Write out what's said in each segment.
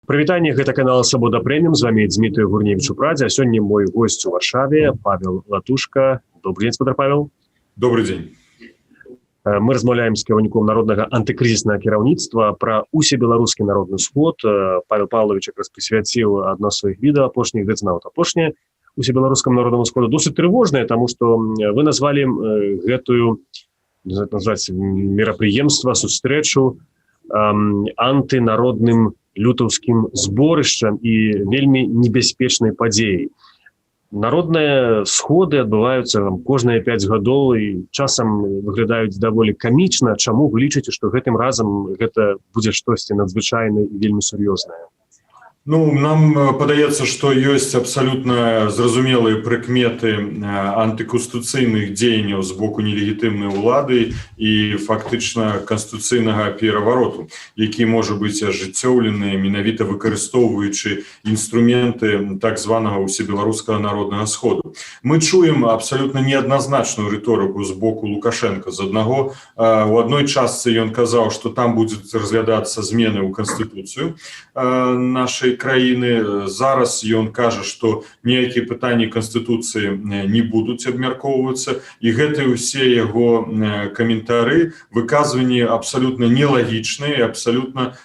Прывітанне, гэта канал Свабода Прэміум, з вами Дмітрий Гурневич у Прадзе, а сёння мой гость у Варшаве, Павел Латушка. Добрый день, спадар Павел. Добрый день. Мы размаўляем з кіраўніком народнага антыкрызіснага кіраўніцтва пра усебеларускі народны сход. Павел Павлович якраз прысвяціў адно з сваіх відэо апошніх, гэта нават апошняе, усебеларускаму народнаму сходу. Досыць трывожнае, таму што вы назвалі гэтую мерапрыемства, сустрэчу антынародным лютаўскім зборышчам і вельмі небяспечнай падзеяй. Народныя сходы адбываюцца кожныя 5 гадоў і часам выглядаюць даволі камічна. Чаму вы лічыце, што гэтым разам гэта будзе штосьці надзвычайнае і вельмі сур'ёзнае? Нам падаецца, што ёсць абсалютна зразумелыя прыкметы антыканстытуцыйных дзеянняў з боку нелегітымнай улады і фактычна канстытуцыйнага перавароту, які можа быць ажыццёўлены менавіта выкарыстоўваючы інструменты так званага усебеларускага народнага сходу. Мы чуем абсалютна неадназначную рыторыку з боку Лукашенка. З аднаго, у адной частцы ён казаў, што там будуць разглядацца змены ў канстытуцыю нашай краіны. Зараз ён кажа, што ніякія пытанні канстытуцыі не будуць абмяркоўвацца, і гэтыя ўсе яго каментары, выказванні абсалютна нелагічныя, абсалютна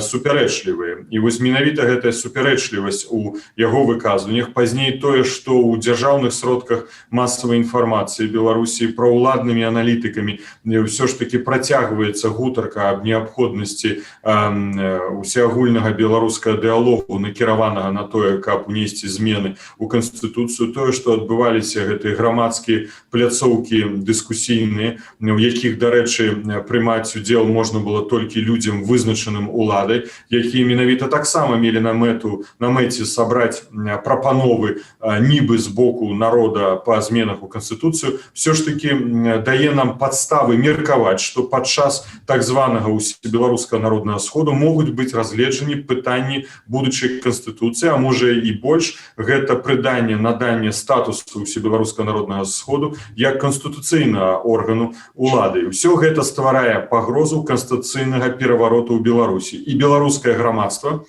супярэчлівыя. І вось менавіта гэтая супярэчлівасць у яго выказваннях, пазней тое, што ў дзяржаўных сродках масавай інфармацыі Беларусі праўладнымі аналітыкамі ўсё ж такі працягваецца гутарка аб неабходнасці усеагульнага беларускага дыалогу, накіраванага на тое, каб унесці змены ў канстытуцыю. Тое, што адбываліся гэтыя грамадскія пляцоўкі дыскусійныя, у якіх, дарэчы, прымаць удзел можна было толькі людзям, вызначаным уладай, якія менавіта таксама мелі на мэце сабраць прапановы нібы з боку народа па зменах у канстытуцыю, все ж таки дае нам падставы меркаваць, што падчас так званага усебеларускага народнага сходу могуць быць разгледжаны пытанні будучай канстытуцыі, а можа і больш, гэта прыданне, наданне статусу усебеларускага народнага сходу як канстытуцыйнага органу улады. Усё гэта стварае пагрозу канстытуцыйнага перавароту ў Беларусі. І беларускае грамадства,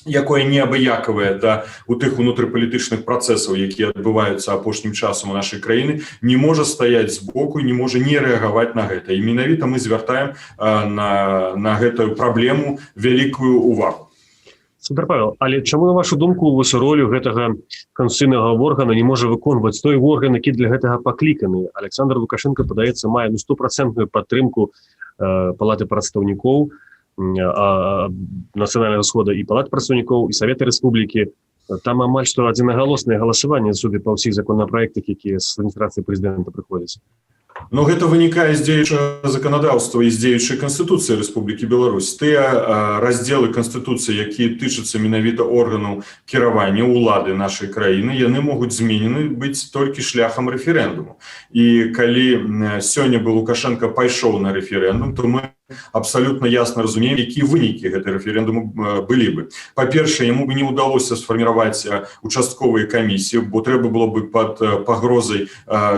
якое неабыякавае да у тых унутрыпалітычных працэсаў, якія адбываюцца апошнім часам у нашай краіны, не можа стаяць збоку, не можа не рэагаваць на гэта. І менавіта мы звяртаем на гэтую праблему вялікую увагу. Спадар Павел, але чаму, на вашу думку, вось ролю гэтага канстытуцыйнага органа не можа выконваць той орган, які для гэтага пакліканы? Александр Лукашенко, падаецца, мае 100% падтрымку Палаты прадстаўнікоў Нацыянальнага схода і Палаты прадстаўнікоў і Савета Рэспублікі. Там амаль што адзінагалоснае галасаванне, судя па ўсіх законапраектах, якія з адміністрацыі прэзідэнта прыходзяць. Но гэта вынікае з дзеючага заканадаўства і з дзеючай Канстытуцыі Рэспублікі Беларусь. Тыя раздзелы Канстытуцыі, якія тычацца менавіта органаў кіравання улады нашай краіны, яны могуць зменены быць толькі шляхам рэферэндуму. І калі сёння бы Лукашенко пайшоў на рэферэндум, то мы абсалютна ясна разумеем, якія вынікі гэтай рэферэндуму былі бы. Па-першае, яму бы не ўдалося сфарміраваць участковыя камісіі, бо трэба было бы пад пагрозай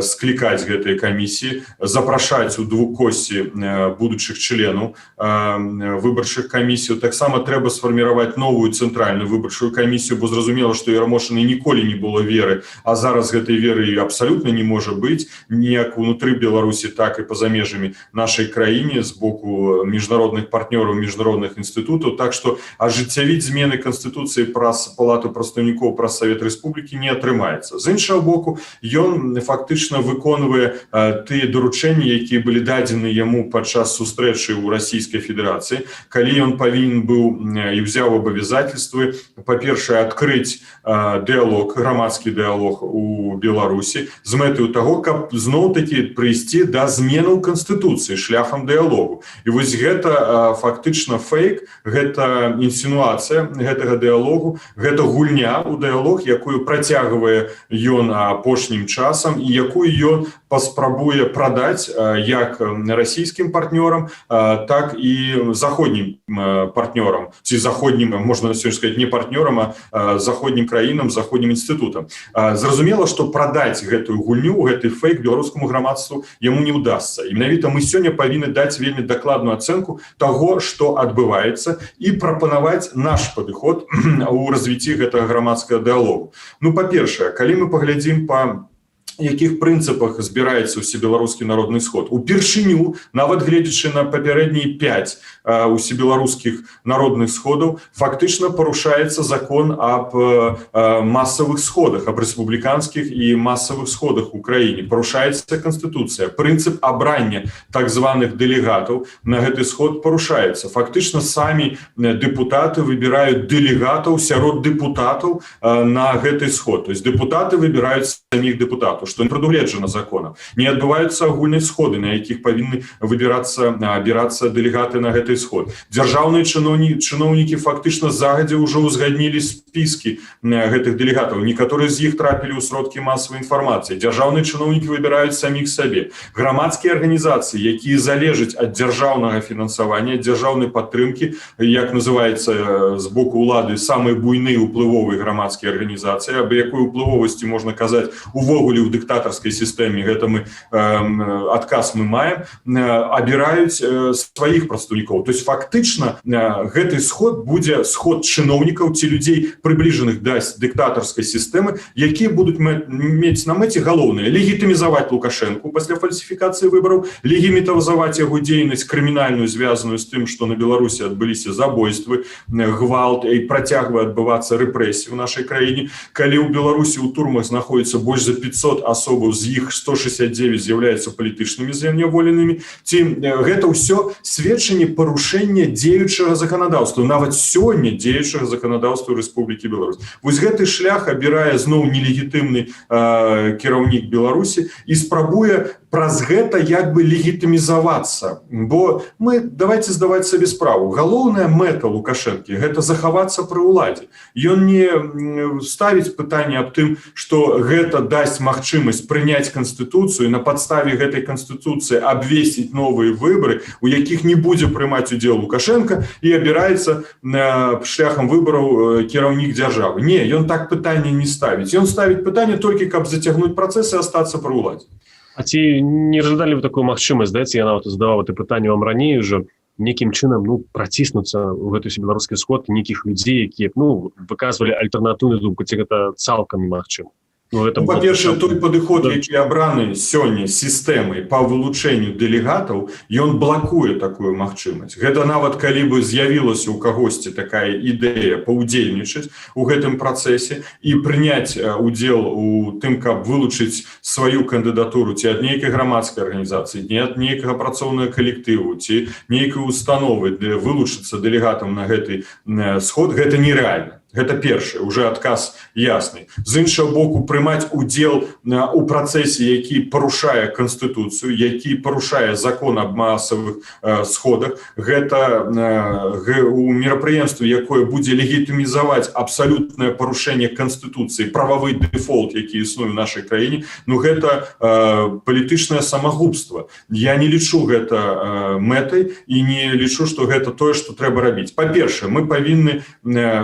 склікаць гэтыя камісіі, запрашаць у двукосці будучых членаў выбарчых камісій. Таксама трэба сфарміраваць новую цэнтральную выбарчую камісію, бо зразумела, што Ярамошынай ніколі не было веры, а зараз гэтай веры абсалютна не можа быць ніяк унутры Беларусі, так і па-за межамі нашай краіне з боку міжнародных партнёраў, міжнародных інстытутаў. Так што ажыццявіць змены Канстытуцыі праз Палату прадстаўнікоў, праз Савет Рэспублікі не атрымаецца. З іншага боку, ён фактычна выконвае тыя даручэнні, якія былі дадзены яму падчас сустрэчы ў Расійскай Федэрацыі, калі ён павінен быў і ўзяў абавязательствы, па-першае, адкрыць дыалог, грамадскі дыалог у Беларусі з мэтаю таго, каб зноў-такі прыйсці да зменаў Канстытуцыі шляхам дыалогу. І вось гэта фактычна фейк, гэта інсінуацыя гэтага дыалогу, гэта гульня ў дыалог, якую працягвае ён апошнім часам і якую ён паспрабуе прадаць як расійскім партнёрам, так і заходнім партнёрам, ці заходнім, можна сёння сказаць, не партнёрам, а заходнім краінам, заходнім інстытутам. Зразумела, што прадаць гэтую гульню, гэты фейк беларускаму грамадству яму не ўдасца. І менавіта мы сёння павінны даць вельмі дакладную дакладную ацэнку таго, што адбываецца, і прапанаваць наш падыход у развіцці гэтага грамадскага дыалогу. Ну, па-першае, калі мы паглядзім па якіх прынцыпах збіраецца ўсебеларускі народны сход. Упершыню, нават гледзячы на папярэднія 5 усебеларускіх народных сходаў, фактычна парушаецца закон аб масавых сходах, аб рэспубліканскіх і масавых сходах у краіне. Парушаецца канстытуцыя. Прынцып абрання так званых дэлегатаў на гэты сход парушаецца. Фактычна самі дэпутаты выбіраюць дэлегатаў сярод дэпутатаў на гэты сход. То есть дэпутаты выбіраюць саміх дэпутатаў, што не прадугледжана законам. Не адбываюцца агульныя сходы, на якіх павінны абірацца дэлегаты на гэты сход. Дзяржаўныя чыноўнікі фактычна загадзя ўжо ўзгаднілі спіскі гэтых дэлегатаў. Некаторыя з іх трапілі ў сродкі масавай інфармацыі. Дзяржаўныя чыноўнікі выбіраюць саміх сабе. Грамадскія арганізацыі, якія залежаць ад дзяржаўнага фінансавання, дзяржаўнай падтрымкі, як называецца з боку ўлады самыя буйныя уплывовыя грамадскія арганізацыі, аб якой уплывовасці можна казаць увогуле ў дыктатарскай сістэме, гэта мы адказ мы маем, абіраюць сваіх прадстаўнікоў. То есть фактычна гэты сход будзе сход чыноўнікаў ці людзей прыбліжаных да дыктатарскай сістэмы, якія будуць мець на мэце галоўнае легітымізаваць Лукашэнку пасля фальсіфікацыі выбараў, легітымізаваць яго дзейнасць крымінальную, звязаную з тым, што на Беларусі адбыліся забойствы, гвалт і працягвае адбывацца рэпрэсіі ў нашай краіне. Калі ў Беларусі ў турмах знаходзіцца больш за 500 асобаў, з іх 169 з'яўляюцца палітычнымі зняволенымі, ці гэта ўсё сведчанне парушэння дзеючага заканадаўства, нават сёння дзеючага заканадаўства Рэспублікі Беларусь. Вось гэты шлях абірае зноў нелегітымны кіраўнік Беларусі і спрабуе праз гэта як бы легітымізавацца. Бо мы, давайте здаваць сабе справу, галоўная мэта Лукашэнкі – гэта захавацца пры ўладзе. Ён не ставіць пытанне аб тым, што гэта дасць магчымасць прыняць канстытуцыю, на падставе гэтай канстытуцыі абвесціць новыя выбары, у якіх не будзе прымаць удзел Лукашенко і абіраецца шляхам выбараў кіраўнік дзяржавы. Не, ён так пытанне не ставіць. Ён ставіць пытанне толькі, каб зацягнуць працэс і астацца пры ўладзе. А ці не разглядалі вы такую магчымасць, даце, я нават задаваў это пытанне вам раней уже, некім чынам праціснуцца ў гэты усебеларускі сход нейкіх людзей, якія выказвалі альтэрнатыўную думку, ці гэта цалкам немагчыма? Па-першае, той падыход, які абраны сёння сістэмай па вылучэнню дэлегатаў, ён блакуе такую магчымасць. Гэта нават калі бы з'явілася ў кагосьці такая ідэя паўдзельнічаць у гэтым працэсе і прыняць удзел у тым, каб вылучыць сваю кандыдатуру ці ад нейкай грамадскай арганізацыі, не ад нейкага працоўнага калектыву, ці нейкай установы, де вылучыцца дэлегатам на гэты сход, гэта нерэальна. Гэта першае, уже адказ ясны. З іншага боку, прымаць удзел у працэсе, які парушае канстытуцыю, які парушае закон аб масавых сходах, гэта у мерапрыемстве, якое будзе легітымізаваць абсалютнае парушэнне канстытуцыі, прававы дэфолт, які існуе ў нашай краіне, гэта палітычнае самагубства. Я не лічу гэта мэтай і не лічу, што гэта тое, што трэба рабіць. Па-першае, мы павінны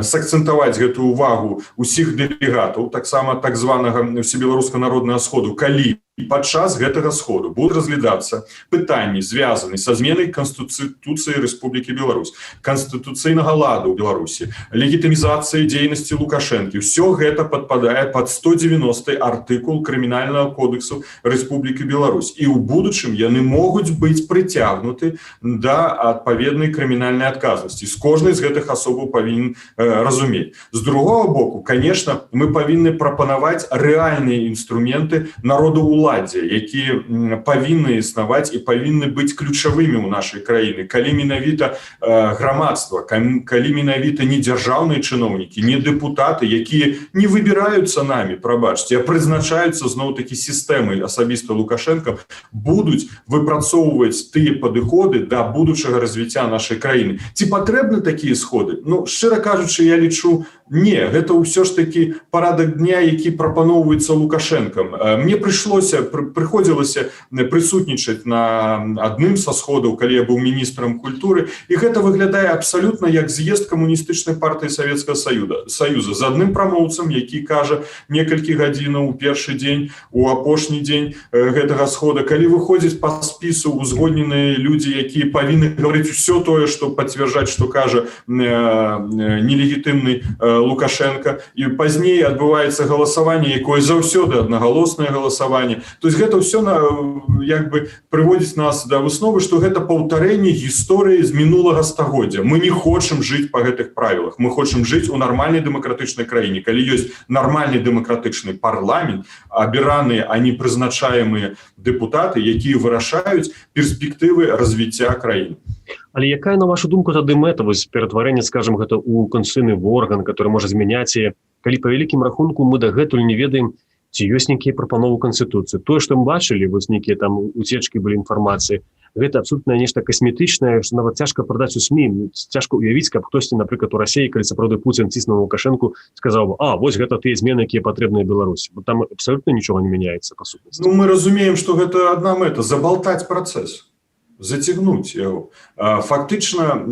сакцэнтаваць гэтую увагу усіх дэлегатаў, таксама так званага Усебеларускага народнага сходу, калі падчас гэтага сходу будуць разглядацца пытанні, звязаны са зменай Канстытуцыі Рэспублікі Беларусь, канстытуцыйнага ладу ў Беларусі, легітымізацыі дзейнасці Лукашэнкі. Усё гэта падпадае пад 190 артыкул Крымінальнага кодексу Рэспублікі Беларусь. І ў будучым яны могуць быць прыцягнуты да адпаведнай крымінальнай адказнасці. З кожнай з гэтых асобаў павінен разумець. З другого боку, конечно, мы павінны прапанаваць рэальныя інструменты народу ўлады, якія павінны існаваць і павінны быць ключавымі ў нашай краіны. Калі менавіта грамадства, калі менавіта не дзяржаўныя чыноўнікі, не дэпутаты, якія не выбіраюцца намі, прабачце, а прызначаюцца зноў-такі сістэмай асабіста Лукашэнка, будуць выпрацоўваць тыя падыходы да будучага развіцця нашай краіны. Ці патрэбны такія сходы? Шчыра кажучы, я лічу, Не, гэта ўсё ж таки парадак дня, які прапаноўваецца Лукашэнкам. Мне прыходзілася прысутнічаць на адным са сходаў, калі я быў міністрам культуры, і гэта выглядае абсалютна як з'езд камуністычнай партыі Савецкага Саюза з адным прамоўцам, які кажа некалькі гадзінаў у першы дзень, у апошні дзень гэтага схода. Калі выходзіць па спісу узгодненыя людзі, якія павінны гаварыць усё тое, што пацвярджаць, што кажа нелегітымны Лукашенко, і пазней адбываецца галасаванне, якое заўсёды аднагалоснае галасаванне. То есть гэта ўсё як бы прыводзіць нас да высновы, што гэта паўтарэнне гісторыі з мінулага стагоддзя. Мы не хочам жыць па гэтых правілах. Мы хочам жыць у нармальнай дэмакратычнай краіне. Калі ёсць нармальны дэмакратычны парламент, абіраныя, а не прызначаемыя дэпутаты, якія вырашаюць перспектывы развіцця краіны. Але якая, на вашу думку, тады мэта ператварэння, скажем, гэта ў канстытуцыйны орган, который можа змяняць, і калі па вялікім рахунку мы дагэтуль не ведаем, ці ёсць нейкія прапановы канстытуцыі. Тое, што мы бачылі, вось нейкія там уцечкі былі інфармацыі, гэта абсолютна нешта касметычнае, што нават цяжка прадаць у СМІ, цяжка уявіць, каб хтосьці, напрыклад, у Расіі, калі сапраўды Пуцін ціснуў Лукашэнку, сказаў бы: "А, вось гэта тыя змены, якія патрэбныя Беларусі". Бо там абсолютна нічога не мяняецца па сутнасці. Ну, мы разумеем, што гэта адна мэта забалтаць працэс. Зацягнуць яго. Фактычна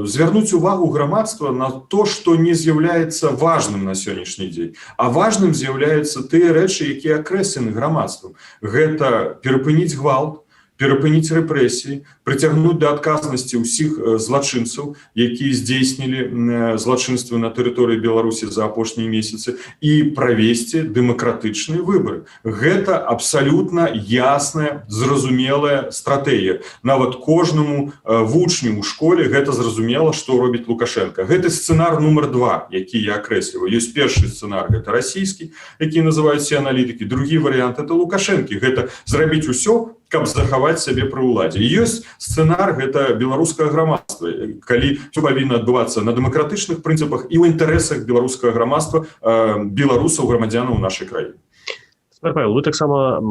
звярнуць увагу грамадства на то, што не з'яўляецца важным на сённяшні дзень. А важным з'яўляюцца тыя рэчы, якія акрэслены грамадствам. Гэта перапыніць гвалт, перапыніць рэпрэсіі, прыцягнуць да адказнасці ўсіх злачынцаў, якія здзейснілі злачынствы на тэрыторыі Беларусі за апошнія месяцы, і правесці дэмакратычныя выбары. Гэта абсалютна ясная, зразумелая стратэгія. Нават кожнаму вучню ў школе гэта зразумела, што робіць Лукашенко. Гэта сцэнар нумар 2, які я акрэсліваю. Ёсць першы сцэнар, гэта расійскі, які называюць все аналітыкі. Другі варыянт — это Лукашэнкі. Гэта зрабіць усё, каб захаваць сябе пры ўладзе. Ёсць сцэнар — гэта беларускае грамадства, калі ўсё павінна адбывацца на дэмакратычных прынцыпах і ў інтарэсах беларускага грамадства, беларусаў, грамадзянаў нашай краіны. Павел, вы таксама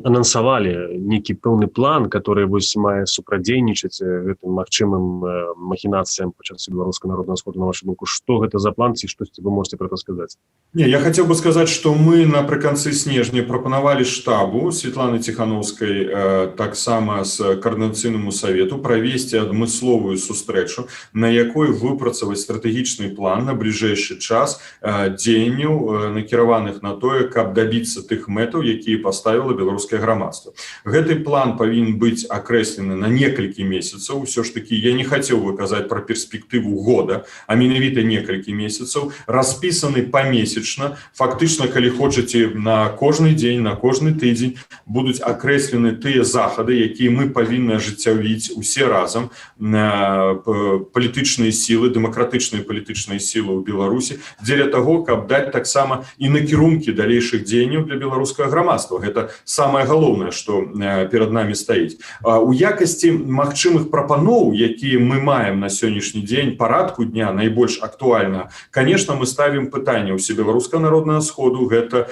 анансавалі нейкі пэўны план, который вось мае супрадзейнічаць гэтым магчымым махінацыям пачатку беларускага народнага сходу. На вашу думку, што гэта за план, ці штосьці вы можете про это сказаць? Не, я хотел бы сказать, что мы напрыканцы снежня прапанавалі штабу Светланы Ціхановскай, таксама з коордынацыйнаму савету, правесці адмысловую сустрэчу, на якой выпрацаваць стратэгічны план на бліжэйшы час дзеянняў, накіраваных на тое, каб дабіцца тых мэтаў, якія паставіла беларускае грамадства. Гэты план павінен быць акрэслены на некалькі месяцаў. Усё ж такі я не хацеў бы казаць пра перспектыву года, а менавіта некалькі месяцаў, распісаны памесячна. Фактычна, калі хочаце, на кожны дзень, на кожны тыдзень будуць акрэслены тыя захады, якія мы павінны ажыццявіць усе разам, палітычныя сілы, дэмакратычныя палітычныя сілы ў Беларусі, дзеля таго, каб даць таксама і накірункі далейшых дзеянняў для беларускага грамадства. Гэта самае галоўнае, што перад намі стаіць. У якасці магчымых прапаноў, якія мы маем на сённяшні дзень, парадку дня найбольш актуальна, конечно, мы ставім пытанне ўсебеларускага народнага сходу. Гэта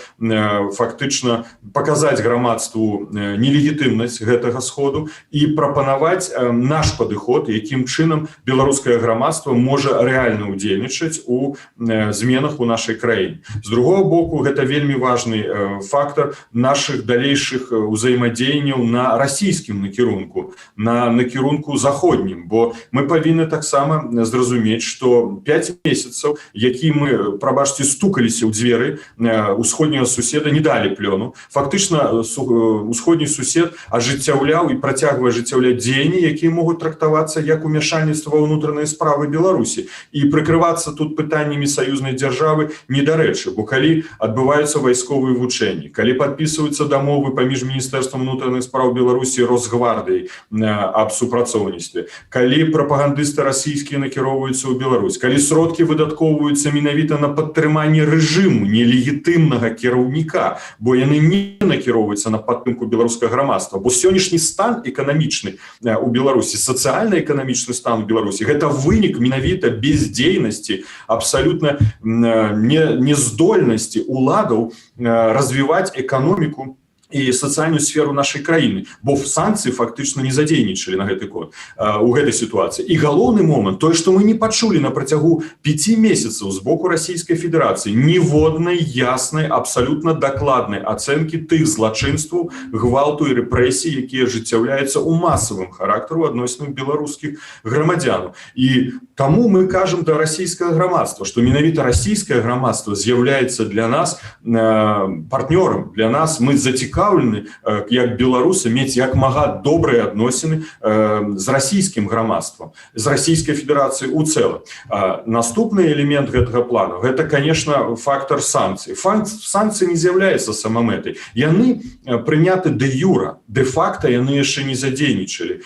фактычна паказаць грамадству нелегітымнасць гэтага сходу і прапанаваць наш падыход, якім чынам беларускае грамадства можа рэальна ўдзельнічаць у зменах у нашай краіне. З другого боку, гэта вельмі важны фактор наших далейшых узаемадзеянняў на расійскім накірунку, на накірунку заходнім, бо мы павінны таксама зразумець, што 5 месяцаў, які мы, прабачце, стукаліся ў дзверы усходняга суседа, не далі плёну. Фактычна усходні сусед ажыццяўляў і працягвае ажыццяўляць дзеянні, якія могуць трактавацца як умяшальніцтва ва ўнутраныя справы Беларусі. І прыкрывацца тут пытаннямі саюзнай дзяржавы недарэчы, бо калі адбываюцца вайсковыя вучэнні, калі падпісваюцца дамовы паміж Міністэрствам унутраных спраў Беларусі і Росгвардыяй аб супрацоўніцтве, калі прапагандысты расійскія накіроўваюцца ў Беларусь, калі сродкі выдаткоўваюцца менавіта на падтрыманне рэжыму, нелегітымнага кіраўніка, бо яны не накіроўваюцца на падтрымку беларускага грамадства, бо сённяшні стан эканамічны у Беларусі, сацыяльна-эканамічны стан у Беларусі, гэта вынік менавіта бездзейнасці, абсалютна нездольнасці уладаў развіваць эканоміку і сацыяльную сферу нашай краіны, бо санкцыі фактычна не задзейнічалі на гэты код у гэтай сітуацыі. І галоўны момант тое, што мы не пачулі на працягу 5 месяцаў з боку Расійскай Федэрацыі ніводнай яснай, абсалютна дакладнай ацэнкі тых злачынстваў, гвалту і рэпрэсій, якія ажыццяўляюцца ў масавым характару адносінах беларускіх грамадзянаў. І таму мы кажам да расійскага грамадства, што менавіта расійскае грамадства з'яўляецца для нас партнёрам, для нас мы зацікаўлены, як беларусы, мець як мага добрыя адносіны з расійскім грамадствам, з Расійскай Федэрацыяй у цэлым. Наступны элемент гэтага плану, гэта, конечно, фактор санкцый. Санкцыі не з'яўляюцца самамэтай. Яны прыняты дэ-юра, дэ-факта яны яшчэ не задзейнічалі.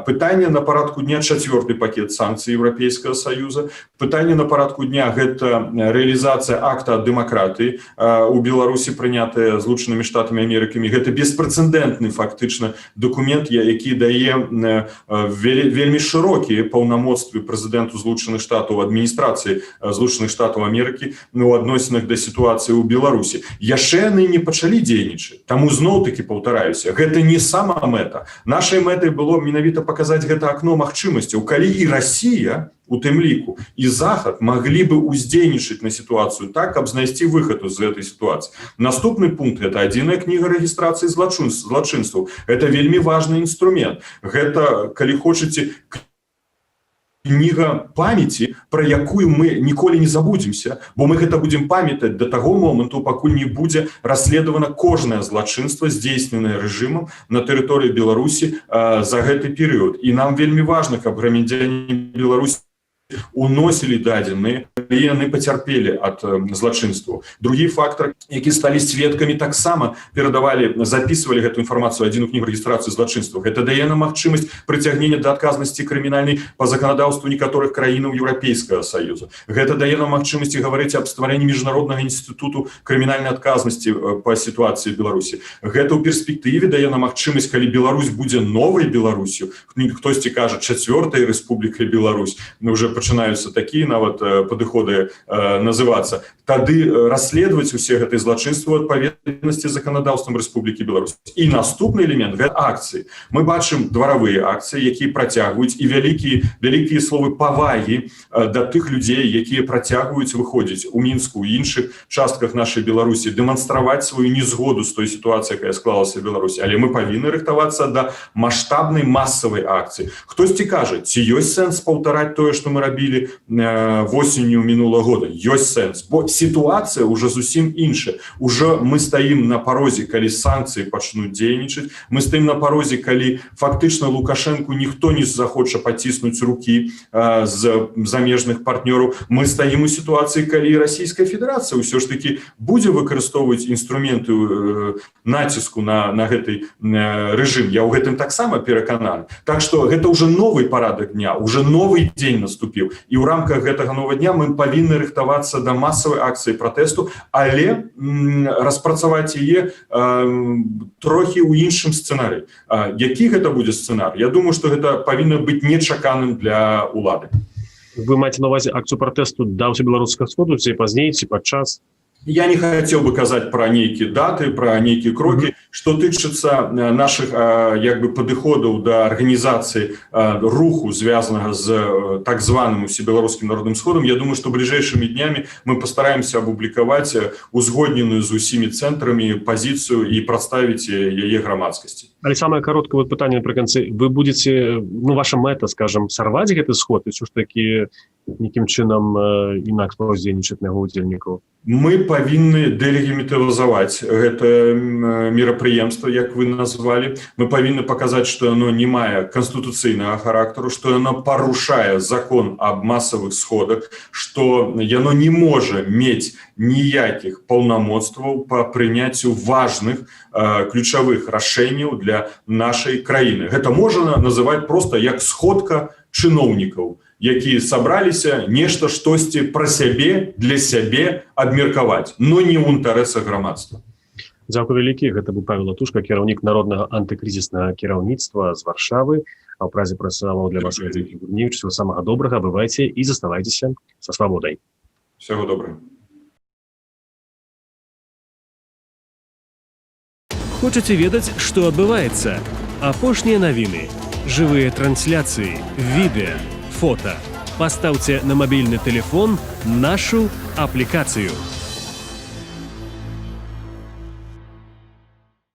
Пытанне на парадку дня 4-й пакет санкцый Еўрапейскага Саюза. Пытанне на парадку дня гэта рэалізацыя акта дэмакратыі у Беларусі, прынятая Злучанымі Штатамі Амерыкі. Гэта беспрэцэдэнтны фактычна дакумент, які дае вельмі шырокія паўнамоцтвы прэзідэнту Злучаных Штатаў, адміністрацыі Злучаных Штатаў Амерыкі у адносінах да сітуацыі ў Беларусі. Яшчэ яны не пачалі дзейнічаць. Таму зноў-такі паўтараюся, гэта не сама мэта. Нашай мэтай было менавіта паказаць гэта акно магчымасцяў, калі і Расія, у тым ліку, і Захад маглі бы уздзейнічаць на сітуацыю так, каб знайсці выхад з гэтай сітуацыі. Наступны пункт – гэта адзіная кніга рэгістрацыі злачынстваў. Гэта вельмі важны інструмент. Гэта, калі хочаце, кніга памяці, пра якую мы ніколі не забудземся, бо мы гэта будзем памятаць да таго моманту, пакуль не будзе расследавана кожнае злачынства, здзейсненае рэжымам на тэрыторыі Беларусі за гэты перыяд. І нам вельмі важна, каб грамадзяне Беларусі уносілі дадзеныя, калі яны пацярпелі ад злачынстваў. Другі фактор, які сталі сведкамі, таксама перадавалі, записывалі гэту інфармацыю адзіну кнігу рэгістрацыі злачынстваў. Гэта дае нам магчымасць прыцягнення да адказнасці крымінальнай па заканадаўству некаторых краінаў Еўрапейскага Саюза. Гэта дае нам магчымасць гаварыць аб стварэнні міжнароднага інстытуту крымінальнай адказнасці па сітуацыі в Беларусі. Гэта ў перспектыве дае нам магчымасць, калі Беларусь будзе новай Беларусю, хтосьці кажа 4-й рэспублікай Беларусь, уже пачынаюцца такія нават падыходы называцца, тады расследаваць усе гэтыя злачынствы ў адпаведнасці з заканадаўствам Рэспублікі Беларусь. І наступны элемент – гэта акцыі. Мы бачым дваравыя акцыі, якія працягваюць, і вялікія словы павагі да тых людзей, якія працягваюць выходзіць у Мінску, у іншых частках нашай Беларусі, дэманстраваць сваю незгоду з той сітуацыяй, якая склалася ў Беларусі. Але мы павінны рыхтавацца да маштабнай масавай акцыі. Хтосьці кажа, ці ёсць сэнс паўтараць тое, што мы рабілі восенню мінулага года? Ёсць сэнс, бо сітуацыя ўжо зусім іншая. Ужо мы стаім на парозе, калі санкцыі пачнуць дзейнічаць, мы стаім на парозе, калі фактычна Лукашэнку ніхто не захоча паціснуць рукі з замежных партнёраў. Мы стаім у сітуацыі, калі Расійская Федэрацыя ўсё ж такі будзе выкарыстоўваць інструменты націску на гэты рэжым. Я ў гэтым таксама перакананы. Так што гэта ўжо новы парадак дня, ўжо новы дзень наступіў. І ў рамках гэтага новага дня мы павінны рыхтавацца да масавай акцыі пратэсту, але распрацаваць яе трохі ў іншым сцэнарыі. Які гэта будзе сцэнарый? Я думаю, што гэта павінна быць нечаканым для ўлады. Вы маеце на увазе акцыю пратэсту да ўсебеларускага сходу, ці пазней, ці падчас? Я не хацеў бы казаць пра нейкія даты, пра нейкія крокі. Што тычыцца нашых падыходаў да арганізацыі руху, звязанага з так званым усебеларускім народным сходам, я думаю, што бліжэйшымі днямі мы пастараемся апублікаваць узгодненую з усімі цэнтрамі пазіцыю і прадставіць яе грамадскасці. Але самае кароткае пытанне напрыканцы. Вы будзеце, ваша мэта, скажам, сарваць гэты сход, і ўсё ж такі нейкім чынам інакш паўдзейнічаць на яго удзельнікаў? Мы павінны дэлегімітызаваць гэта мерапрыемства, як вы назвалі. Мы павінны паказаць, што яно не мае канстытуцыйнага характару, што яно парушае закон аб масавых сходах, што яно не можа мець ніякіх паўнамоцтваў па прыняццю важных ключавых рашэнняў для нашай краіны. Гэта можна называць проста як сходка чыноўнікаў, якія сабраліся нешта штосьці пра сябе, для сябе абмеркаваць, но не ў інтарэсах грамадства. Дзякуй вялікі. Гэта быў Павел Латушка, кіраўнік народнага антыкрызіснага кіраўніцтва з Варшавы. А ў празе працаваў для вас Владзімір Гурневіч. Всего самага добрага, бывайце і заставайцеся са свабодай. Всяго добрага. Хочаце ведаць, што адбываецца? Апошнія навіны, жывыя трансляцыі, відэа, фота. Пастаўце на мабільны тэлефон нашу аплікацыю.